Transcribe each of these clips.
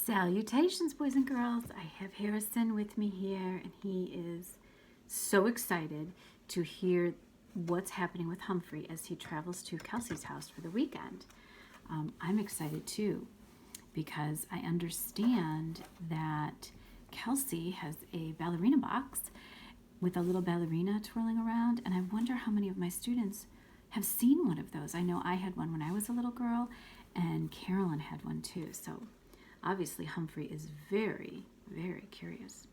Salutations, boys and girls. I have Harrison with me here, and he is so excited to hear what's happening with Humphrey as he travels to Kelsey's house for the weekend. I'm excited too because I understand that Kelsey has a ballerina box with a little ballerina twirling around, and I wonder how many of my students have seen one of those. I know I had one when I was a little girl, and Carolyn had one too. So obviously, Humphrey is very, very curious.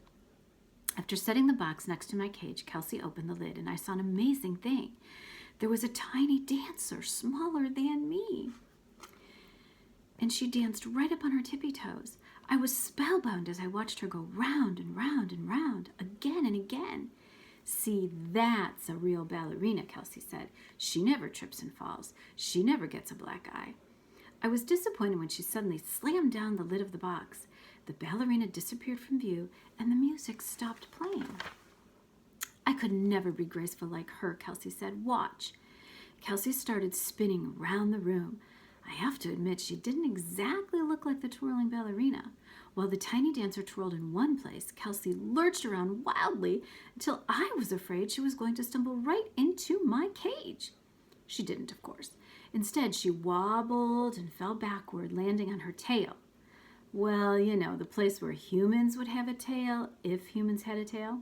After setting the box next to my cage, Kelsey opened the lid, and I saw an amazing thing. There was a tiny dancer, smaller than me. And she danced right up on her tippy toes. I was spellbound as I watched her go round and round and round, again and again. See, that's a real ballerina, Kelsey said. She never trips and falls. She never gets a black eye. I was disappointed when she suddenly slammed down the lid of the box. The ballerina disappeared from view, and the music stopped playing. I could never be graceful like her, Kelsey said. Watch. Kelsey started spinning around the room. I have to admit, she didn't exactly look like the twirling ballerina. While the tiny dancer twirled in one place, Kelsey lurched around wildly until I was afraid she was going to stumble right into my cage. She didn't, of course. Instead, she wobbled and fell backward, landing on her tail. Well, you know, the place where humans would have a tail, if humans had a tail.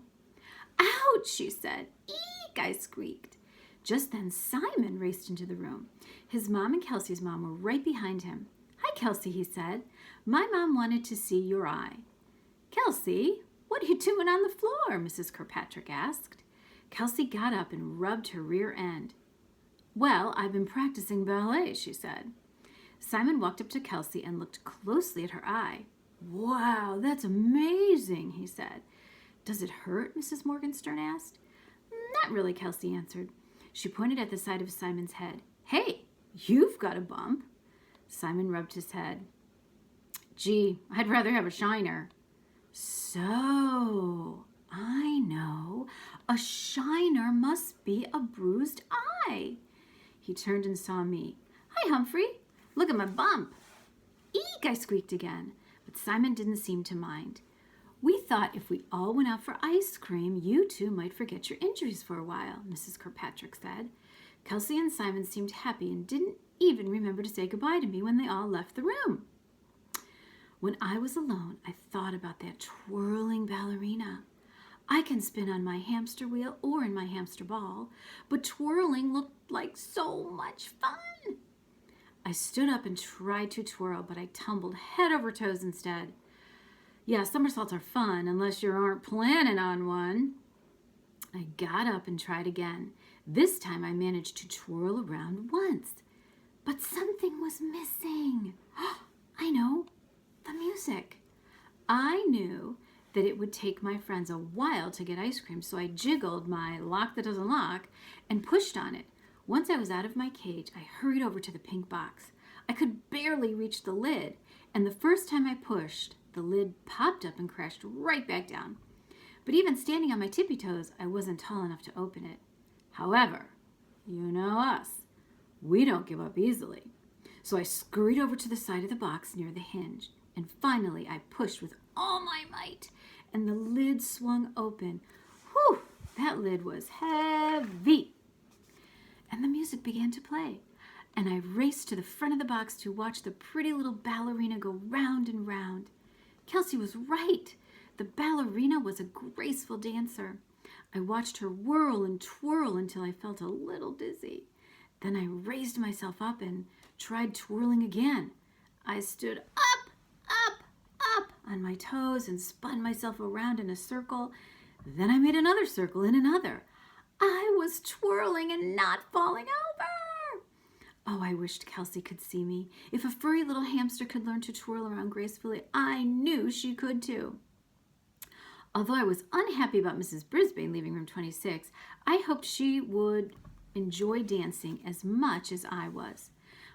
Ouch, she said. Eek, I squeaked. Just then, Simon raced into the room. His mom and Kelsey's mom were right behind him. Hi, Kelsey, he said. My mom wanted to see your eye. Kelsey, what are you doing on the floor? Mrs. Kirkpatrick asked. Kelsey got up and rubbed her rear end. Well, I've been practicing ballet, she said. Simon walked up to Kelsey and looked closely at her eye. Wow, that's amazing, he said. Does it hurt? Mrs. Morgenstern asked. Not really, Kelsey answered. She pointed at the side of Simon's head. Hey, you've got a bump. Simon rubbed his head. Gee, I'd rather have a shiner. So, I know. A shiner must be a bruised eye. He turned and saw me. Hi, Humphrey. Look at my bump. Eek, I squeaked again, but Simon didn't seem to mind. We thought if we all went out for ice cream, you two might forget your injuries for a while, Mrs. Kirkpatrick said. Kelsey and Simon seemed happy and didn't even remember to say goodbye to me when they all left the room. When I was alone, I thought about that twirling ballerina. I can spin on my hamster wheel or in my hamster ball, but twirling looked like so much fun. I stood up and tried to twirl, but I tumbled head over toes instead. Yeah, somersaults are fun unless you aren't planning on one. I got up and tried again. This time I managed to twirl around once, but something was missing. I know, the music. I knew that it would take my friends a while to get ice cream, so I jiggled my lock that doesn't lock and pushed on it. Once I was out of my cage, I hurried over to the pink box. I could barely reach the lid, and the first time I pushed, the lid popped up and crashed right back down. But even standing on my tippy toes, I wasn't tall enough to open it. However, you know us. We don't give up easily. So I scurried over to the side of the box near the hinge, and finally I pushed with all my might, and the lid swung open. Whew, that lid was heavy. And the music began to play, and I raced to the front of the box to watch the pretty little ballerina go round and round. Kelsey was right. The ballerina was a graceful dancer. I watched her whirl and twirl until I felt a little dizzy. Then I raised myself up and tried twirling again. I stood up on my toes and spun myself around in a circle. Then I made another circle and another. I was twirling and not falling over. Oh, I wished Kelsey could see me. If a furry little hamster could learn to twirl around gracefully, I knew she could too. Although I was unhappy about Mrs. Brisbane leaving room 26, I hoped she would enjoy dancing as much as I was.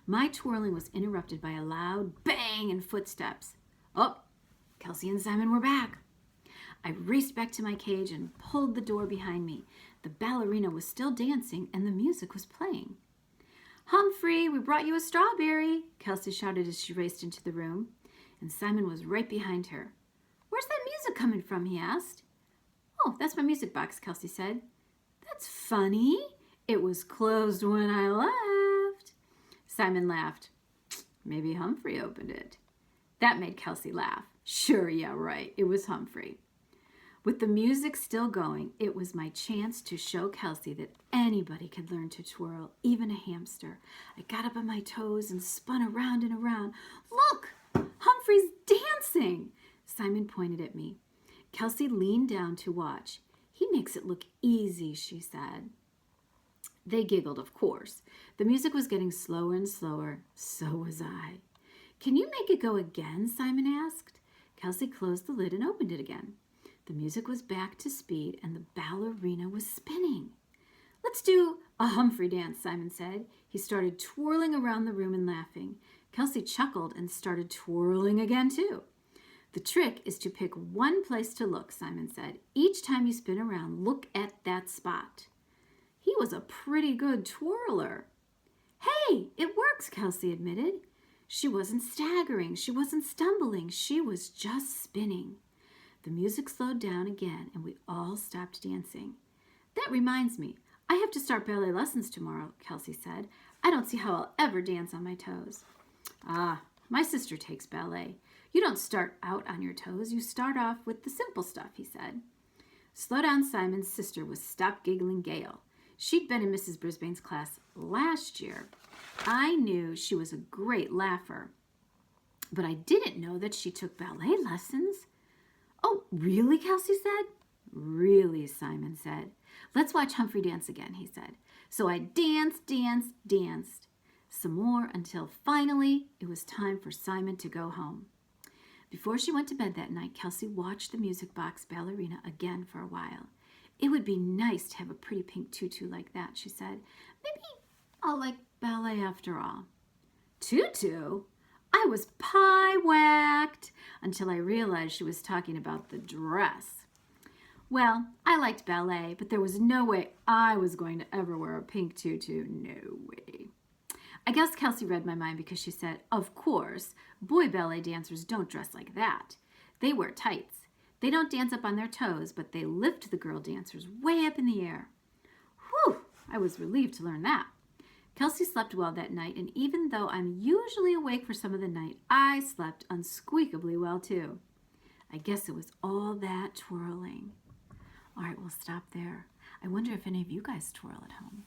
My twirling was interrupted by a loud bang and footsteps. Oh, Kelsey and Simon were back. I raced back to my cage and pulled the door behind me. The ballerina was still dancing and the music was playing. Humphrey, we brought you a strawberry, Kelsey shouted as she raced into the room. and Simon was right behind her. "Where's that music coming from?" he asked. "Oh, that's my music box," Kelsey said. "That's funny. It was closed when I left." Simon laughed. "Maybe Humphrey opened it." That made Kelsey laugh. "Sure, yeah, right. It was Humphrey." With the music still going, it was my chance to show Kelsey that anybody could learn to twirl, even a hamster. I got up on my toes and spun around and around. "Look, Humphrey's dancing!" Simon pointed at me. Kelsey leaned down to watch. "He makes it look easy," she said. They giggled, of course. The music was getting slower and slower. So was I. "Can you make it go again?" Simon asked. Kelsey closed the lid and opened it again. The music was back to speed and the ballerina was spinning. "Let's do a Humphrey dance," Simon said. He started twirling around the room and laughing. Kelsey chuckled and started twirling again too. "The trick is to pick one place to look," Simon said. "Each time you spin around, look at that spot." He was a pretty good twirler. "Hey, it works," Kelsey admitted. She wasn't staggering. She wasn't stumbling. She was just spinning. The music slowed down again, and we all stopped dancing. "That reminds me, I have to start ballet lessons tomorrow," Kelsey said. "I don't see how I'll ever dance on my toes." "Ah, my sister takes ballet. You don't start out on your toes. You start off with the simple stuff," he said. Slow Down Simon's sister was Stop Giggling Gail. She'd been in Mrs. Brisbane's class last year. I knew she was a great laugher, but I didn't know that she took ballet lessons. "Oh, really?" Kelsey said. "Really," Simon said. "Let's watch Humphrey dance again," he said. So I danced some more until finally it was time for Simon to go home. Before she went to bed that night, Kelsey watched the music box ballerina again for a while. "It would be nice to have a pretty pink tutu like that," she said. "Maybe I'll like ballet after all." "Tutu?" I was pie-whacked until I realized she was talking about the dress. Well, I liked ballet, but there was no way I was going to ever wear a pink tutu. No way. I guess Kelsey read my mind because she said, "Of course, boy ballet dancers don't dress like that. They wear tights. They don't dance up on their toes, but they lift the girl dancers way up in the air." Whew! I was relieved to learn that. Kelsey slept well that night, and even though I'm usually awake for some of the night, I slept unsqueakably well too. I guess it was all that twirling. All right, we'll stop there. I wonder if any of you guys twirl at home.